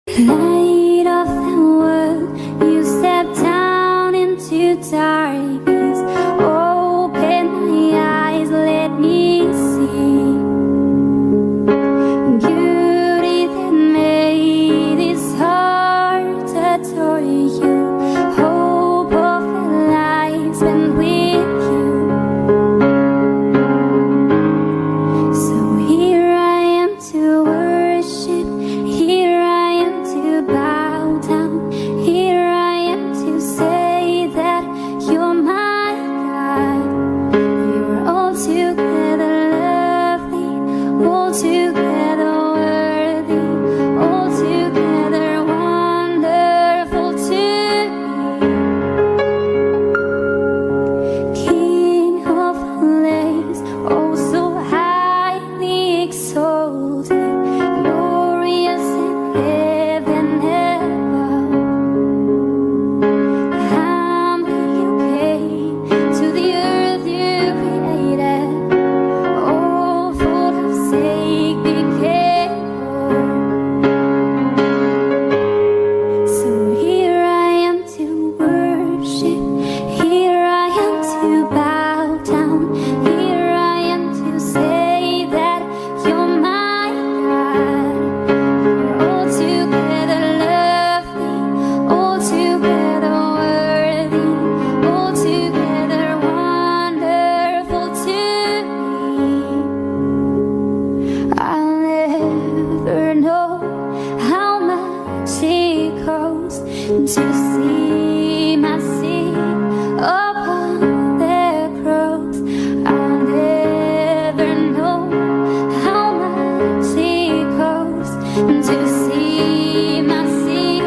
Light of the world, you step down into darkness. Open my eyes, let me see beauty that made this heart adore you. Hope of a life spent with you. So here I am to worship. Here I am to bow down. Here I am to say that you're my God. You're altogether lovely, altogether worthy, altogether wonderful to me. King of all ages, oh so highly exalted, glorious in heaven above. Humbly you came to the earth you created, all for our sake became born. So here I am to worship, here I am to bow down, here I am to say that you're my God. You're altogether lovely, altogether worthy, altogether wonderful to me. I'll never know how much it costs to see my sin upon the cross. I'll never know how much it costs to see my sin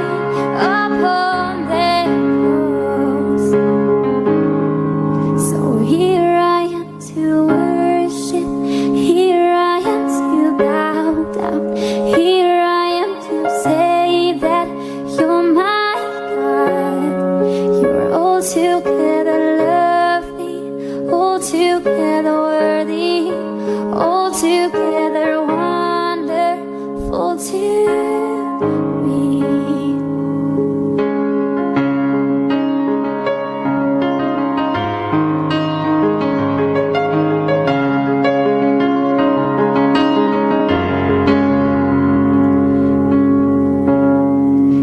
upon the cross. So here I am to worship, here I am to bow down, here I am to say that you're my God. You're altogether lovely, altogether worthy, altogether wonderful to me.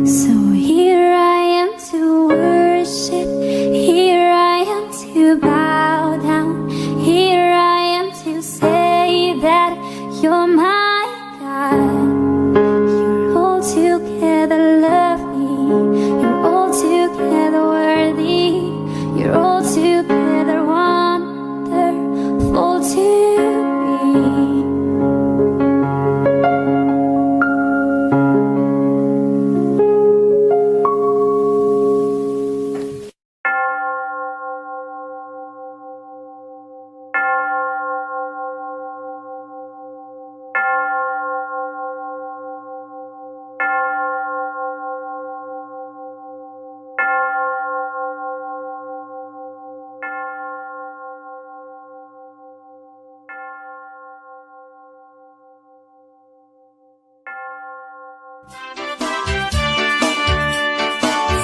So here I am to worship, here I am to bow down, here I am to say that you're my God. You're altogether lovely, you're altogether worthy, you're altogether wonderful to me.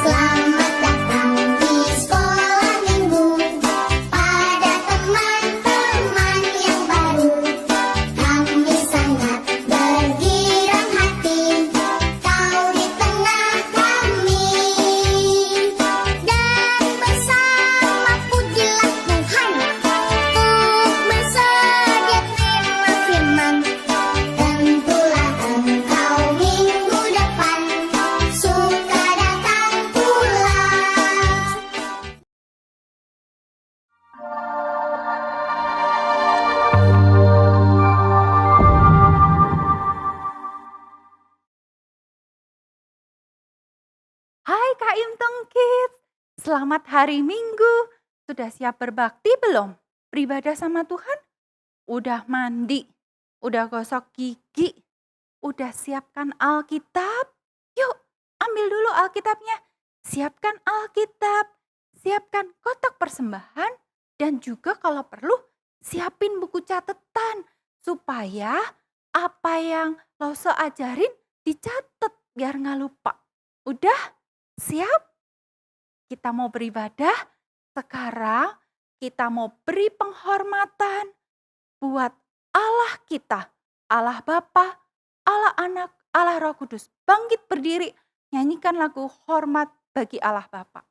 Selamat datang di sekolah minggu pada teman-teman yang baru. Kami sangat bergirang hati kau di tengah kami. Dan bersama pujilah Tuhan untuk bersediakan firman. Tentulah engkau minggu depan suka datang pula. Hai Kak Imteng Kids, selamat hari Minggu. Sudah siap berbakti belum? Beribadah sama Tuhan? Udah mandi? Udah gosok gigi? Udah siapkan Alkitab? Yuk, ambil dulu Alkitabnya. Siapkan Alkitab, siapkan kotak persembahan, dan juga kalau perlu siapin buku catatan supaya apa yang Lause ajarin dicatat biar nggak lupa. Udah? Siap? Kita mau beribadah. Sekarang kita mau beri penghormatan buat Allah kita. Allah Bapa, Allah Anak, Allah Roh Kudus. Bangkit berdiri, nyanyikan lagu hormat bagi Allah Bapa.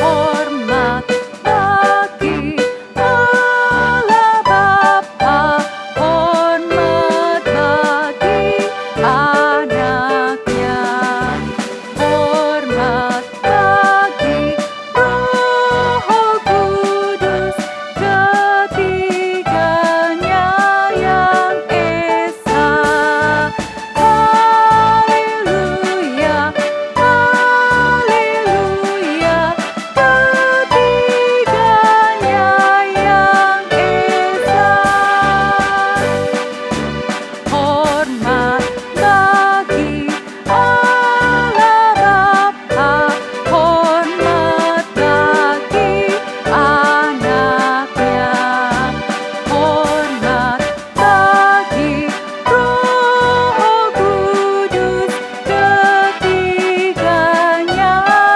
Hormat bagi Allah Bapa, hormat bagi anaknya, hormat bagi Roh Kudus, ketiganya yang esa. Haleluya, haleluya, ketiganya yang esa. Hormat bagi Allah Bapa, hormat bagi anaknya, hormat bagi Roh Kudus, ketiganya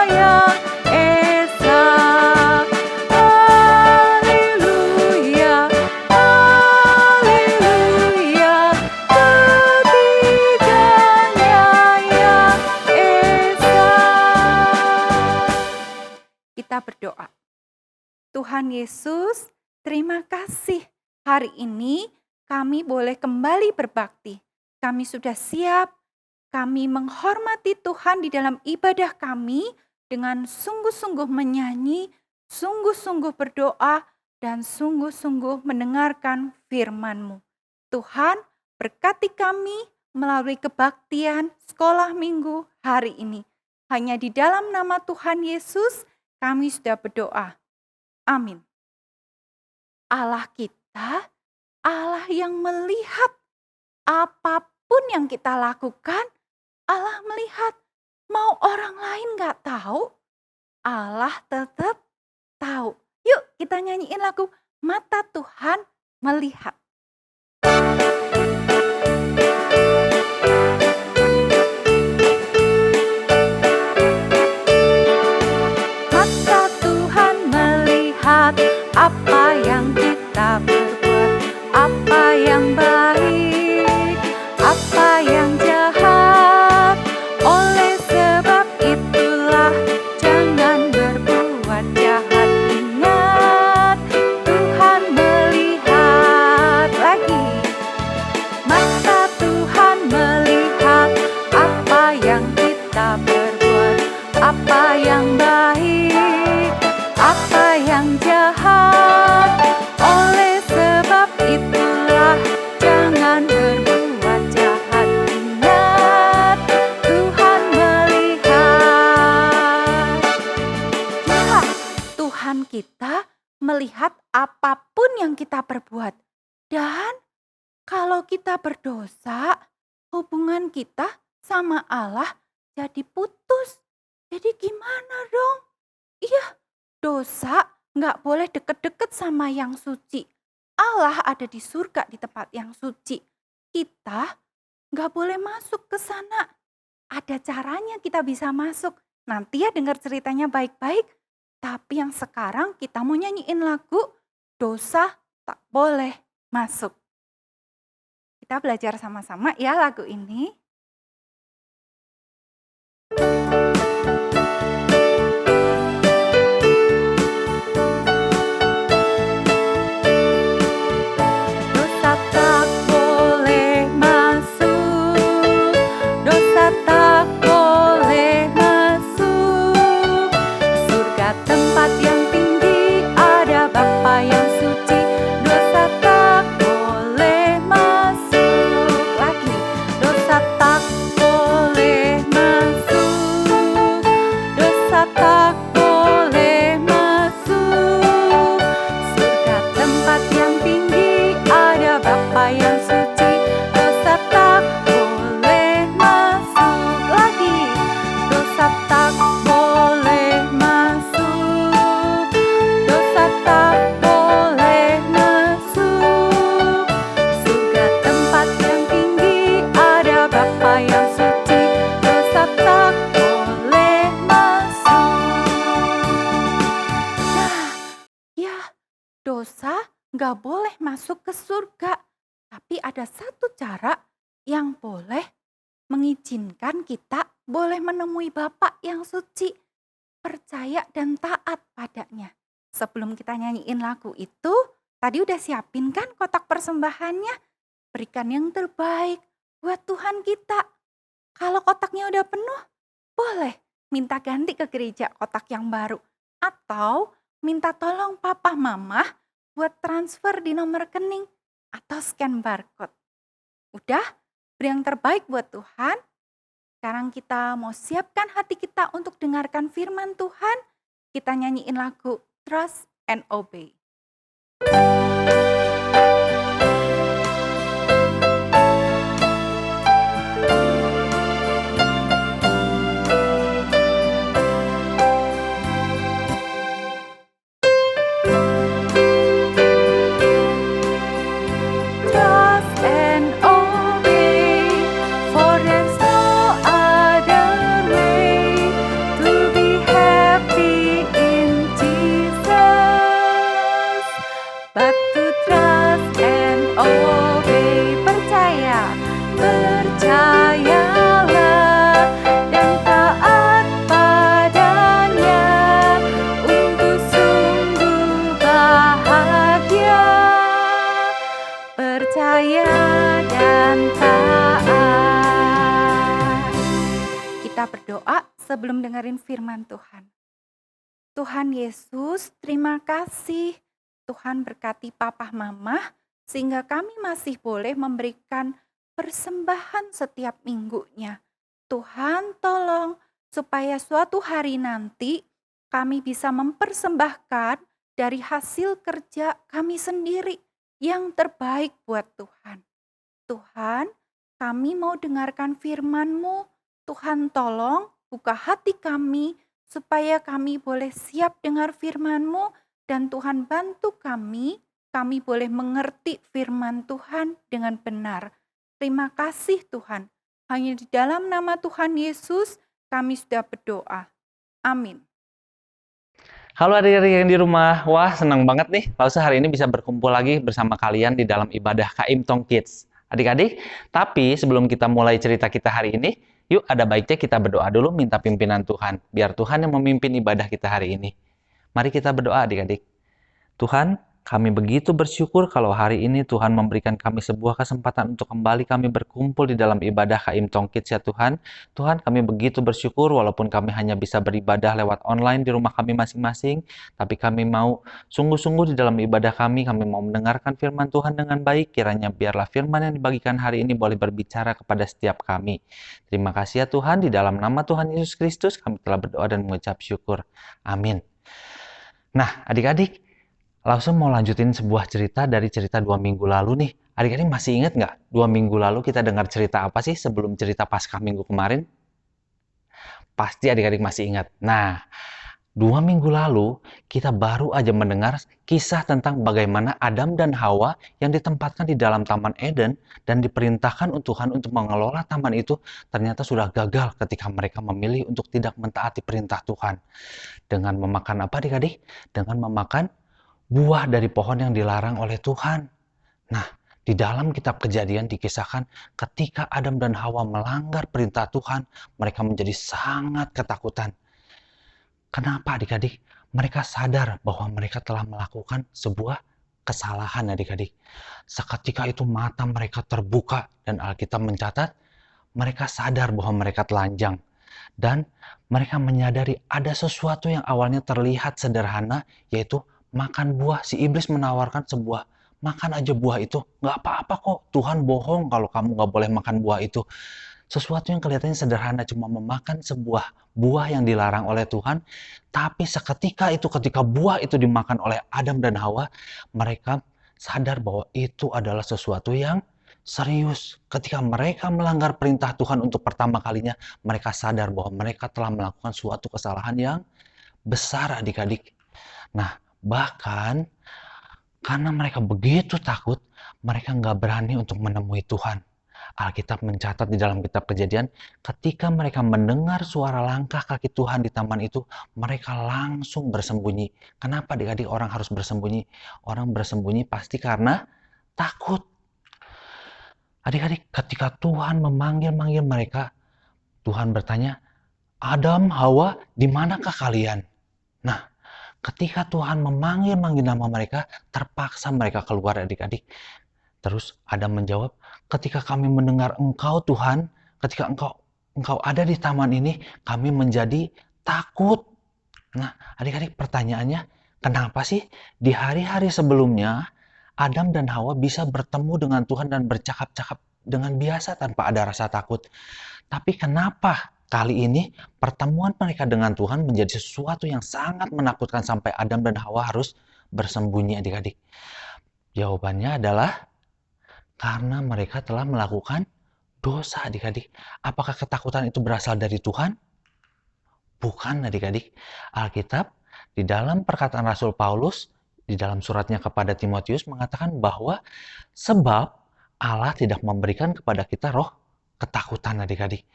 yang esa. Haleluya, haleluya, ketiganya yang esa. Kita berdoa. Tuhan Yesus, terima kasih. Hari ini kami boleh kembali berbakti. Kami sudah siap. Kami menghormati Tuhan di dalam ibadah kami dengan sungguh-sungguh menyanyi, sungguh-sungguh berdoa, dan sungguh-sungguh mendengarkan firman-Mu. Tuhan, berkati kami melalui kebaktian sekolah minggu hari ini. Hanya di dalam nama Tuhan Yesus kami sudah berdoa. Amin. Allah kita, Allah yang melihat apapun yang kita lakukan, Allah melihat. Mau orang lain gak tahu, Allah tetap tahu. Yuk kita nyanyiin lagu Mata Tuhan Melihat. Mata Tuhan melihat apa yang kita berbuat, apa yang baik, apa yang jahat. Oleh sebab itulah jangan berbuat jahat. Ingat, Tuhan melihat lagi. Mata Tuhan melihat apa yang kita berbuat, apa yang baik, apa yang jahat. Oleh sebab itulah jangan berbuat jahat. Ingat, Tuhan melihat. Ya, Tuhan kita melihat apapun yang kita perbuat. Dan kalau kita berdosa, hubungan kita sama Allah jadi putus. Jadi gimana dong? Iya, dosa nggak boleh deket-deket sama yang suci. Allah ada di surga di tempat yang suci. Kita nggak boleh masuk ke sana. Ada caranya kita bisa masuk. Nanti ya dengar ceritanya baik-baik. Tapi yang sekarang kita mau nyanyiin lagu Dosa Tak Boleh Masuk. Kita belajar sama-sama ya lagu ini. Dosa tak boleh masuk, dosa tak boleh masuk. Surga tempat yang tinggi ada Bapa yang suci. Dosa tak boleh masuk. Lagi, dosa tak boleh masuk, dosa tak boleh masuk. Surga tempat yang tinggi ada Bapa yang suci. Dosa tak boleh masuk. Lagi, dosa tak boleh masuk. nggak boleh masuk ke surga. Tapi ada satu cara yang boleh mengizinkan kita boleh menemui Bapa yang suci, percaya dan taat padanya. Sebelum kita nyanyiin lagu itu, tadi udah siapin kan kotak persembahannya? Berikan yang terbaik buat Tuhan kita. Kalau kotaknya udah penuh, boleh minta ganti ke gereja kotak yang baru. Atau minta tolong papa mama buat transfer di nomor rekening atau scan barcode. Udah, beri yang terbaik buat Tuhan. Sekarang kita mau siapkan hati kita untuk dengarkan firman Tuhan. Kita nyanyiin lagu Trust and Obey. Trust and obey, for there's no other way to be happy in Jesus, but to trust and obey. Percayalah dan taat padanya untuk sungguh bahagia. Percaya dan taat. Kita berdoa sebelum dengerin firman Tuhan. Tuhan Yesus, terima kasih. Tuhan berkati papa mama sehingga kami masih boleh memberikan persembahan setiap minggunya. Tuhan tolong supaya suatu hari nanti kami bisa mempersembahkan dari hasil kerja kami sendiri yang terbaik buat Tuhan. Tuhan, kami mau dengarkan firman-Mu. Tuhan tolong buka hati kami supaya kami boleh siap dengar firman-Mu dan Tuhan bantu kami boleh mengerti firman Tuhan dengan benar. Terima kasih Tuhan. Hanya di dalam nama Tuhan Yesus kami sudah berdoa. Amin. Halo adik-adik yang di rumah, wah senang banget nih Lausa hari ini bisa berkumpul lagi bersama kalian di dalam ibadah KM Tong Kids. Adik-adik, tapi sebelum kita mulai cerita kita hari ini, yuk ada baiknya kita berdoa dulu minta pimpinan Tuhan, biar Tuhan yang memimpin ibadah kita hari ini. Mari kita berdoa adik-adik. Tuhan, kami begitu bersyukur kalau hari ini Tuhan memberikan kami sebuah kesempatan untuk kembali kami berkumpul di dalam ibadah KM Tong Kids ya Tuhan. Tuhan, kami begitu bersyukur walaupun kami hanya bisa beribadah lewat online di rumah kami masing-masing, tapi kami mau sungguh-sungguh di dalam ibadah kami mau mendengarkan firman Tuhan dengan baik. Kiranya biarlah firman yang dibagikan hari ini boleh berbicara kepada setiap kami. Terima kasih ya Tuhan, di dalam nama Tuhan Yesus Kristus kami telah berdoa dan mengucap syukur. Amin. Nah, adik-adik, langsung mau lanjutin sebuah cerita dari cerita 2 minggu lalu nih. Adik-adik masih ingat nggak 2 minggu lalu kita dengar cerita apa sih sebelum cerita Paskah minggu kemarin? Pasti adik-adik masih ingat. Nah, 2 minggu lalu kita baru aja mendengar kisah tentang bagaimana Adam dan Hawa yang ditempatkan di dalam Taman Eden dan diperintahkan Tuhan untuk mengelola taman itu ternyata sudah gagal ketika mereka memilih untuk tidak mentaati perintah Tuhan. Dengan memakan apa adik-adik? Dengan memakan buah dari pohon yang dilarang oleh Tuhan. Nah, di dalam kitab Kejadian dikisahkan ketika Adam dan Hawa melanggar perintah Tuhan, mereka menjadi sangat ketakutan. Kenapa adik-adik? Mereka sadar bahwa mereka telah melakukan sebuah kesalahan adik-adik. Seketika itu mata mereka terbuka dan Alkitab mencatat mereka sadar bahwa mereka telanjang. Dan mereka menyadari ada sesuatu yang awalnya terlihat sederhana, yaitu makan buah. Si iblis menawarkan sebuah, makan aja buah itu, nggak apa-apa kok, Tuhan bohong kalau kamu nggak boleh makan buah itu. Sesuatu yang kelihatannya sederhana, cuma memakan sebuah buah yang dilarang oleh Tuhan, tapi seketika itu, ketika buah itu dimakan oleh Adam dan Hawa, mereka sadar bahwa itu adalah sesuatu yang serius. Ketika mereka melanggar perintah Tuhan untuk pertama kalinya, mereka sadar bahwa mereka telah melakukan suatu kesalahan yang besar adik-adik. Nah, bahkan karena mereka begitu takut, mereka nggak berani untuk menemui Tuhan. Alkitab mencatat di dalam kitab Kejadian, ketika mereka mendengar suara langkah kaki Tuhan di taman itu, mereka langsung bersembunyi. Kenapa adik-adik orang harus bersembunyi? Orang bersembunyi pasti karena takut. Adik-adik, ketika Tuhan memanggil-manggil mereka, Tuhan bertanya, Adam, Hawa, di manakah kalian? Nah, ketika Tuhan memanggil-manggil nama mereka, terpaksa mereka keluar adik-adik. Terus Adam menjawab, ketika kami mendengar Engkau Tuhan, ketika Engkau ada di taman ini, kami menjadi takut. Nah, adik-adik pertanyaannya, kenapa sih di hari-hari sebelumnya Adam dan Hawa bisa bertemu dengan Tuhan dan bercakap-cakap dengan biasa tanpa ada rasa takut? Tapi kenapa kali ini pertemuan mereka dengan Tuhan menjadi sesuatu yang sangat menakutkan sampai Adam dan Hawa harus bersembunyi adik-adik? Jawabannya adalah karena mereka telah melakukan dosa adik-adik. Apakah ketakutan itu berasal dari Tuhan? Bukan adik-adik. Alkitab di dalam perkataan Rasul Paulus, di dalam suratnya kepada Timotius mengatakan bahwa sebab Allah tidak memberikan kepada kita roh ketakutan adik-adik.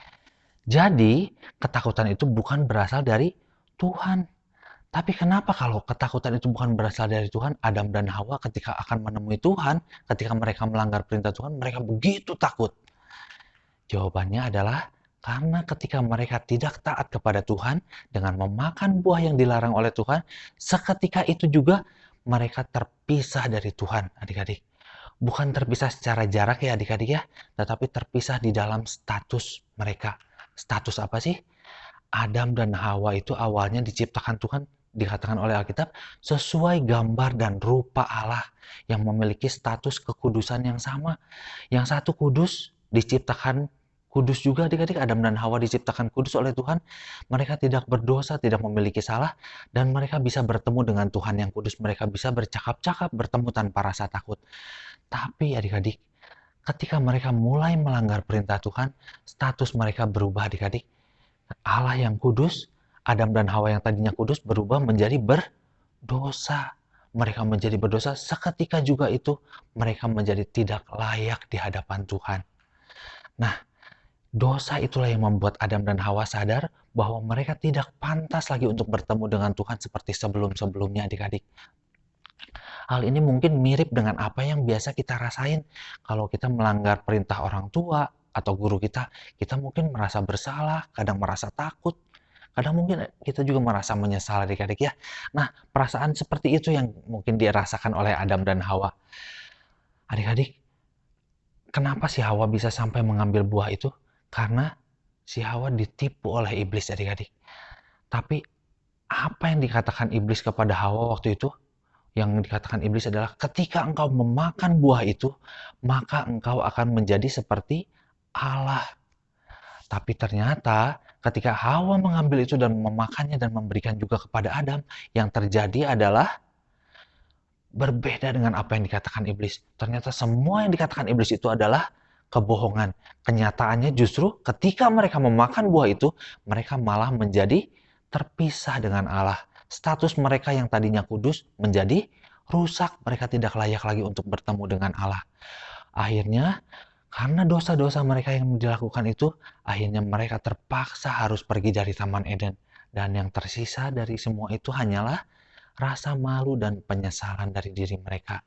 Jadi ketakutan itu bukan berasal dari Tuhan. Tapi kenapa kalau ketakutan itu bukan berasal dari Tuhan, Adam dan Hawa ketika akan menemui Tuhan, ketika mereka melanggar perintah Tuhan, mereka begitu takut? Jawabannya adalah karena ketika mereka tidak taat kepada Tuhan dengan memakan buah yang dilarang oleh Tuhan, seketika itu juga mereka terpisah dari Tuhan, adik-adik. Bukan terpisah secara jarak ya adik-adik ya, tetapi terpisah di dalam status mereka. Status apa sih? Adam dan Hawa itu awalnya diciptakan Tuhan, dikatakan oleh Alkitab, sesuai gambar dan rupa Allah yang memiliki status kekudusan yang sama. Yang satu kudus, diciptakan kudus juga adik-adik. Adam dan Hawa diciptakan kudus oleh Tuhan. Mereka tidak berdosa, tidak memiliki salah, dan mereka bisa bertemu dengan Tuhan yang kudus. Mereka bisa bercakap-cakap, bertemu tanpa rasa takut. Tapi adik-adik, ketika mereka mulai melanggar perintah Tuhan, status mereka berubah adik-adik. Allah yang kudus, Adam dan Hawa yang tadinya kudus berubah menjadi berdosa. Mereka menjadi berdosa, seketika juga itu mereka menjadi tidak layak di hadapan Tuhan. Nah, dosa itulah yang membuat Adam dan Hawa sadar bahwa mereka tidak pantas lagi untuk bertemu dengan Tuhan seperti sebelum-sebelumnya adik-adik. Hal ini mungkin mirip dengan apa yang biasa kita rasain kalau kita melanggar perintah orang tua atau guru kita mungkin merasa bersalah, kadang merasa takut, kadang mungkin kita juga merasa menyesal adik-adik ya. Nah, perasaan seperti itu yang mungkin dirasakan oleh Adam dan Hawa. Adik-adik, kenapa si Hawa bisa sampai mengambil buah itu? Karena si Hawa ditipu oleh iblis adik-adik. Tapi apa yang dikatakan iblis kepada Hawa waktu itu? Yang dikatakan iblis adalah ketika engkau memakan buah itu, maka engkau akan menjadi seperti Allah. Tapi ternyata ketika Hawa mengambil itu dan memakannya dan memberikan juga kepada Adam, yang terjadi adalah berbeda dengan apa yang dikatakan iblis. Ternyata semua yang dikatakan iblis itu adalah kebohongan. Kenyataannya justru ketika mereka memakan buah itu, mereka malah menjadi terpisah dengan Allah. Status mereka yang tadinya kudus menjadi rusak. Mereka tidak layak lagi untuk bertemu dengan Allah. Akhirnya, karena dosa-dosa mereka yang dilakukan itu, akhirnya mereka terpaksa harus pergi dari Taman Eden. Dan yang tersisa dari semua itu hanyalah rasa malu dan penyesalan dari diri mereka.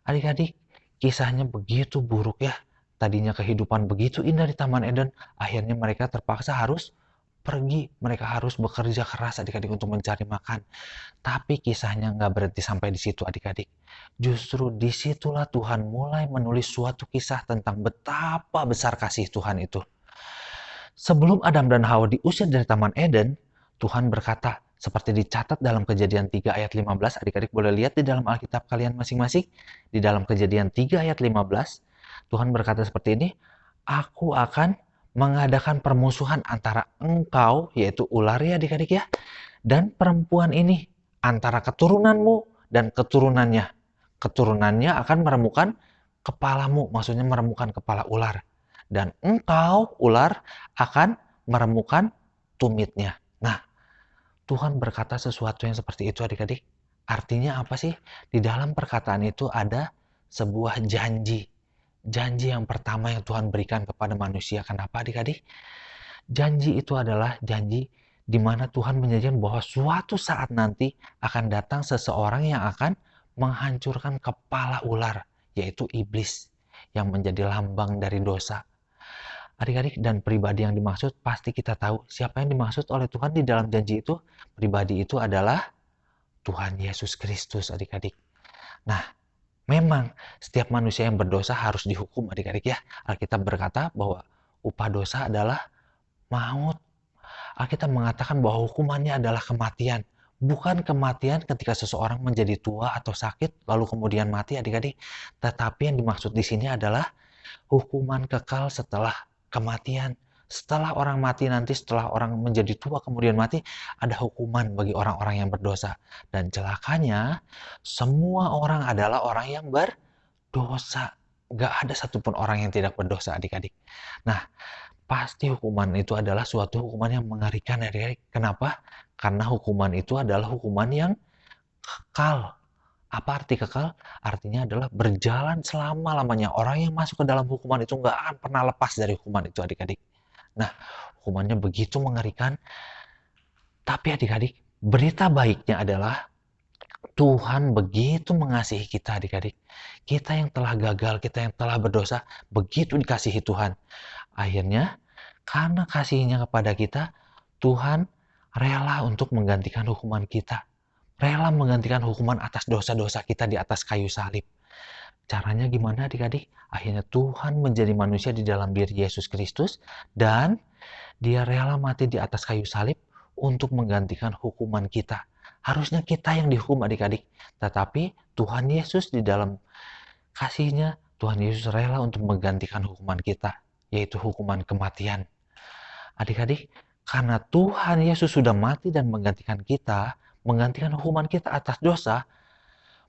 Adik-adik, kisahnya begitu buruk ya. Tadinya kehidupan begitu indah di Taman Eden, akhirnya mereka terpaksa harus pergi. Mereka harus bekerja keras adik-adik untuk mencari makan. Tapi kisahnya nggak berhenti sampai di situ adik-adik. Justru disitulah Tuhan mulai menulis suatu kisah tentang betapa besar kasih Tuhan itu. Sebelum Adam dan Hawa diusir dari Taman Eden, Tuhan berkata, seperti dicatat dalam Kejadian 3 ayat 15, adik-adik boleh lihat di dalam Alkitab kalian masing-masing. Di dalam Kejadian 3 ayat 15, Tuhan berkata seperti ini, Aku akan mengadakan permusuhan antara engkau, yaitu ular ya adik-adik ya, dan perempuan ini, antara keturunanmu dan keturunannya. Keturunannya akan meremukkan kepalamu, maksudnya meremukkan kepala ular. Dan engkau, ular, akan meremukkan tumitnya. Nah, Tuhan berkata sesuatu yang seperti itu adik-adik. Artinya apa sih? Di dalam perkataan itu ada sebuah janji. janji yang pertama yang Tuhan berikan kepada manusia. Kenapa adik-adik? Janji itu adalah janji di mana Tuhan menjanjikan bahwa suatu saat nanti akan datang seseorang yang akan menghancurkan kepala ular, yaitu iblis yang menjadi lambang dari dosa. Adik-adik, dan pribadi yang dimaksud pasti kita tahu siapa yang dimaksud oleh Tuhan di dalam janji itu. Pribadi itu adalah Tuhan Yesus Kristus, adik-adik. Nah, memang setiap manusia yang berdosa harus dihukum, adik-adik ya. Alkitab berkata bahwa upah dosa adalah maut. Alkitab mengatakan bahwa hukumannya adalah kematian. Bukan kematian ketika seseorang menjadi tua atau sakit lalu kemudian mati, adik-adik. Tetapi yang dimaksud di sini adalah hukuman kekal setelah kematian. Setelah orang mati nanti, setelah orang menjadi tua kemudian mati, ada hukuman bagi orang-orang yang berdosa. Dan celakanya, semua orang adalah orang yang berdosa. Gak ada satupun orang yang tidak berdosa, adik-adik. Nah, pasti hukuman itu adalah suatu hukuman yang mengerikan, adik-adik. Kenapa? Karena hukuman itu adalah hukuman yang kekal. Apa arti kekal? Artinya adalah berjalan selama-lamanya. Orang yang masuk ke dalam hukuman itu nggak akan pernah lepas dari hukuman itu, adik-adik. Nah, hukumannya begitu mengerikan. Tapi adik-adik, berita baiknya adalah Tuhan begitu mengasihi kita, adik-adik. Kita yang telah gagal, kita yang telah berdosa, begitu dikasihi Tuhan. Akhirnya, karena kasihnya kepada kita, Tuhan rela untuk menggantikan hukuman kita. Rela menggantikan hukuman atas dosa-dosa kita di atas kayu salib. Caranya gimana adik-adik? Akhirnya Tuhan menjadi manusia di dalam diri Yesus Kristus dan Dia rela mati di atas kayu salib untuk menggantikan hukuman kita. Harusnya kita yang dihukum, adik-adik. Tetapi Tuhan Yesus di dalam kasihnya, Tuhan Yesus rela untuk menggantikan hukuman kita, yaitu hukuman kematian. Adik-adik, karena Tuhan Yesus sudah mati dan menggantikan kita, menggantikan hukuman kita atas dosa,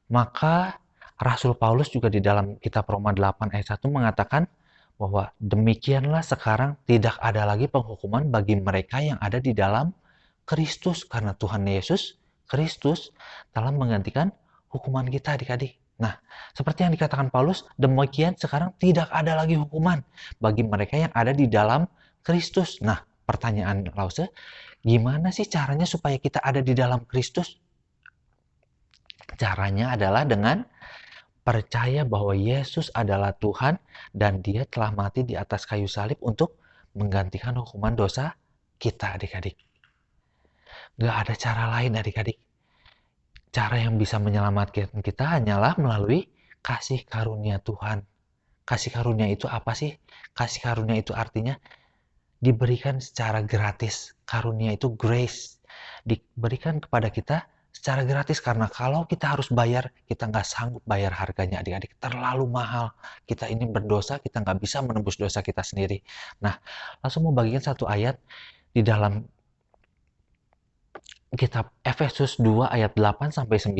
maka Rasul Paulus juga di dalam kitab Roma 8 ayat 1 mengatakan bahwa demikianlah sekarang tidak ada lagi penghukuman bagi mereka yang ada di dalam Kristus, karena Tuhan Yesus Kristus telah menggantikan hukuman kita, adik-adik. Nah, seperti yang dikatakan Paulus, demikian sekarang tidak ada lagi hukuman bagi mereka yang ada di dalam Kristus. Nah, pertanyaan Lause, gimana sih caranya supaya kita ada di dalam Kristus? Caranya adalah dengan percaya bahwa Yesus adalah Tuhan dan Dia telah mati di atas kayu salib untuk menggantikan hukuman dosa kita, adik-adik. Gak ada cara lain, adik-adik. Cara yang bisa menyelamatkan kita hanyalah melalui kasih karunia Tuhan. Kasih karunia itu apa sih? Kasih karunia itu artinya diberikan secara gratis. Karunia itu grace. Diberikan kepada kita secara gratis, karena kalau kita harus bayar, kita nggak sanggup bayar harganya, adik-adik. Terlalu mahal. Kita ini berdosa, kita nggak bisa menembus dosa kita sendiri. Nah, langsung mau bagikan satu ayat di dalam kitab Efesus 2 ayat 8-9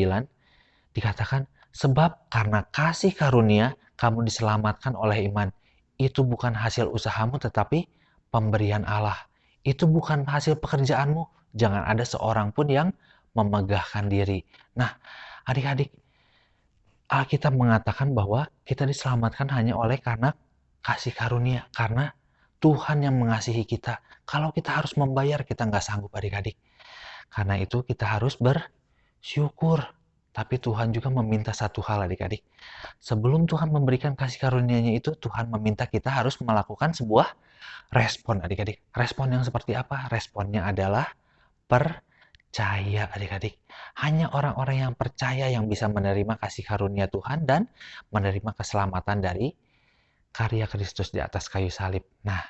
dikatakan, sebab karena kasih karunia kamu diselamatkan oleh iman. Itu bukan hasil usahamu tetapi pemberian Allah. Itu bukan hasil pekerjaanmu. Jangan ada seorang pun yang memegahkan diri. Nah, adik-adik, Alkitab mengatakan bahwa kita diselamatkan hanya oleh karena kasih karunia. Karena Tuhan yang mengasihi kita. Kalau kita harus membayar, kita nggak sanggup, adik-adik. Karena itu kita harus bersyukur. Tapi Tuhan juga meminta satu hal, adik-adik. Sebelum Tuhan memberikan kasih karunia-Nya itu, Tuhan meminta kita harus melakukan sebuah respon, adik-adik. Respon yang seperti apa? Responnya adalah percaya, adik-adik. Hanya orang-orang yang percaya yang bisa menerima kasih karunia Tuhan dan menerima keselamatan dari karya Kristus di atas kayu salib. Nah,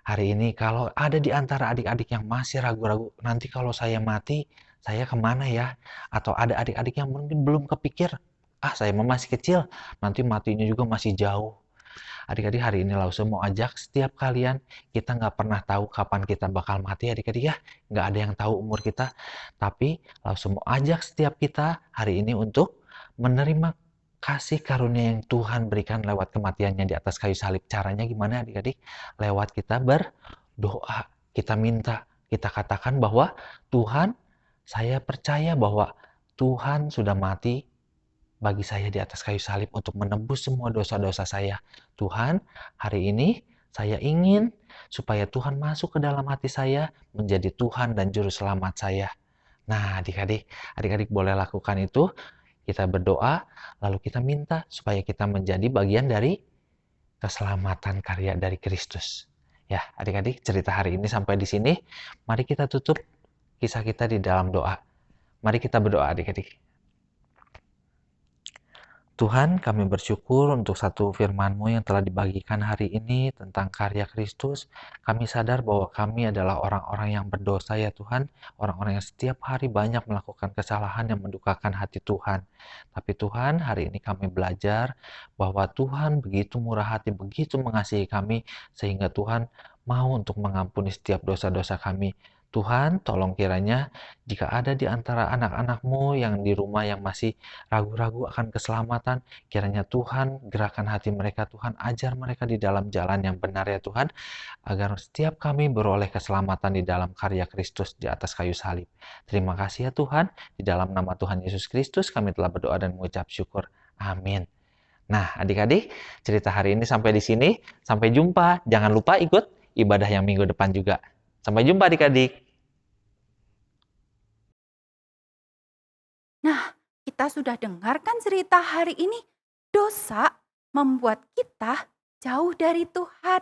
hari ini kalau ada di antara adik-adik yang masih ragu-ragu, nanti kalau saya mati, saya kemana ya? Atau ada adik-adik yang mungkin belum kepikir, saya masih kecil, nanti matinya juga masih jauh. Adik-adik, hari ini Lause mau ajak setiap kalian, kita nggak pernah tahu kapan kita bakal mati, adik-adik ya. Nggak ada yang tahu umur kita. Tapi Lause mau ajak setiap kita hari ini untuk menerima kasih karunia yang Tuhan berikan lewat kematiannya di atas kayu salib. Caranya gimana, adik-adik? Lewat kita berdoa, kita minta, kita katakan bahwa Tuhan, saya percaya bahwa Tuhan sudah mati bagi saya di atas kayu salib untuk menebus semua dosa-dosa saya. Tuhan, hari ini saya ingin supaya Tuhan masuk ke dalam hati saya, menjadi Tuhan dan Juru Selamat saya. Nah, adik-adik boleh lakukan itu. Kita berdoa, lalu kita minta supaya kita menjadi bagian dari keselamatan karya dari Kristus. Ya, adik-adik, cerita hari ini sampai di sini. Mari kita tutup kisah kita di dalam doa. Mari kita berdoa, adik-adik. Tuhan, kami bersyukur untuk satu firman-Mu yang telah dibagikan hari ini tentang karya Kristus. Kami sadar bahwa kami adalah orang-orang yang berdosa ya Tuhan, orang-orang yang setiap hari banyak melakukan kesalahan yang mendukakan hati Tuhan. Tapi Tuhan, hari ini kami belajar bahwa Tuhan begitu murah hati, begitu mengasihi kami, sehingga Tuhan mau untuk mengampuni setiap dosa-dosa kami. Tuhan, tolong kiranya jika ada di antara anak-anak-Mu yang di rumah yang masih ragu-ragu akan keselamatan, kiranya Tuhan gerakan hati mereka, Tuhan ajar mereka di dalam jalan yang benar ya Tuhan, agar setiap kami beroleh keselamatan di dalam karya Kristus di atas kayu salib. Terima kasih ya Tuhan, di dalam nama Tuhan Yesus Kristus kami telah berdoa dan mengucap syukur. Amin. Nah, adik-adik, cerita hari ini sampai di sini. Sampai jumpa. Jangan lupa ikut ibadah yang minggu depan juga. Sampai jumpa adik-adik. Nah, kita sudah dengarkan cerita hari ini. Dosa membuat kita jauh dari Tuhan.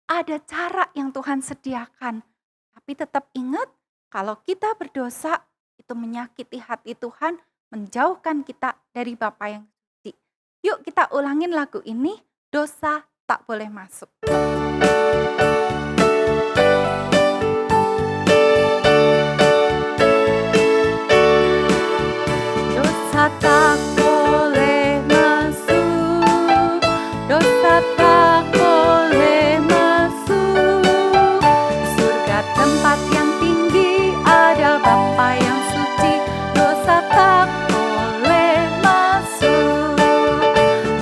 Ada cara yang Tuhan sediakan. Tapi tetap ingat, kalau kita berdosa, itu menyakiti hati Tuhan, menjauhkan kita dari Bapa yang suci. Yuk kita ulangin lagu ini, dosa tak boleh masuk. Dosa tak boleh masuk, dosa tak boleh masuk. Surga tempat yang tinggi, ada Bapa yang suci. Dosa tak boleh masuk,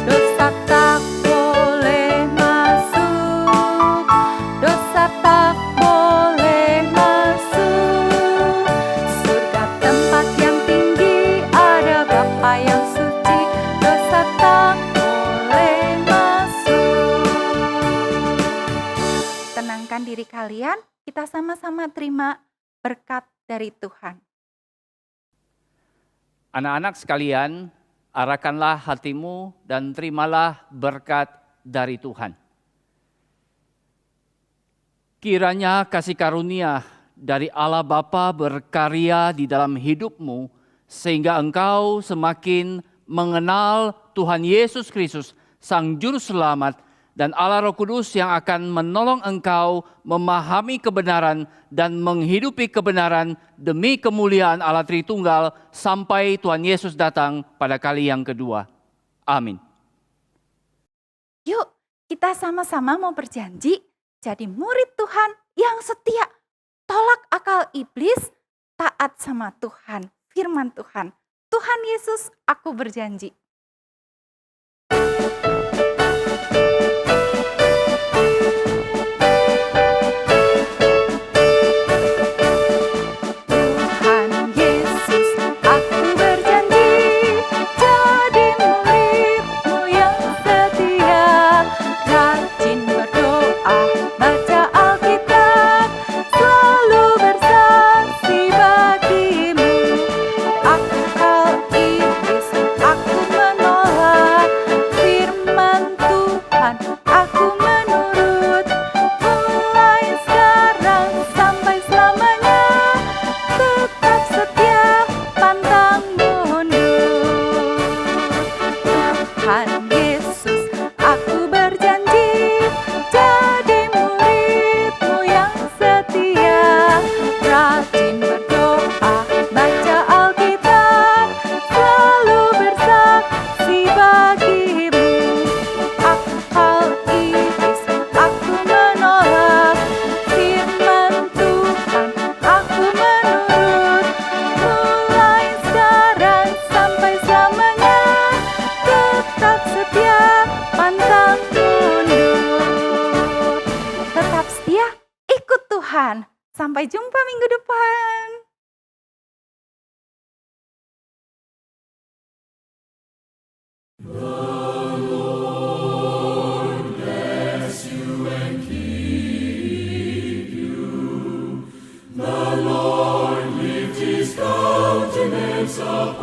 dosa tak boleh masuk, dosa tak boleh masuk. Surga tempat yang tinggi, ada Bapa yang suci, dosa tak boleh masuk. Tenangkan diri kalian, kita sama-sama terima berkat dari Tuhan. Anak-anak sekalian, arahkanlah hatimu dan terimalah berkat dari Tuhan. Kiranya kasih karunia dari Allah Bapa berkarya di dalam hidupmu, sehingga engkau semakin mengenal Tuhan Yesus Kristus, Sang Juru Selamat, dan Allah Roh Kudus yang akan menolong engkau memahami kebenaran dan menghidupi kebenaran demi kemuliaan Allah Tritunggal sampai Tuhan Yesus datang pada kali yang kedua. Amin. Yuk, kita sama-sama mau berjanji jadi murid Tuhan yang setia. Tolak akal iblis, taat sama Tuhan, firman Tuhan. Tuhan Yesus, aku berjanji. Tuhan Yesus, aku berjanji jadi murid-Mu yang setia, rajin berdoa, baca Alkitab, selalu bersaksi bagi-Mu. Akal iblis aku menolak, firman Tuhan aku menurut, mulai sekarang sampai selamanya, tetap setia pantang mundur. Tuhan Yesus, aku berjanji jadi murid-Mu yang setia, rajin berdoa, baca Alkitab, selalu bersaksi bagi-Mu. Akal iblis aku menolak, firman Tuhan aku menurut, mulai sekarang sampai selamanya, tetap setia pantang mundur. Tetap setia, ikut Tuhan. Sampai jumpa minggu depan. sekolah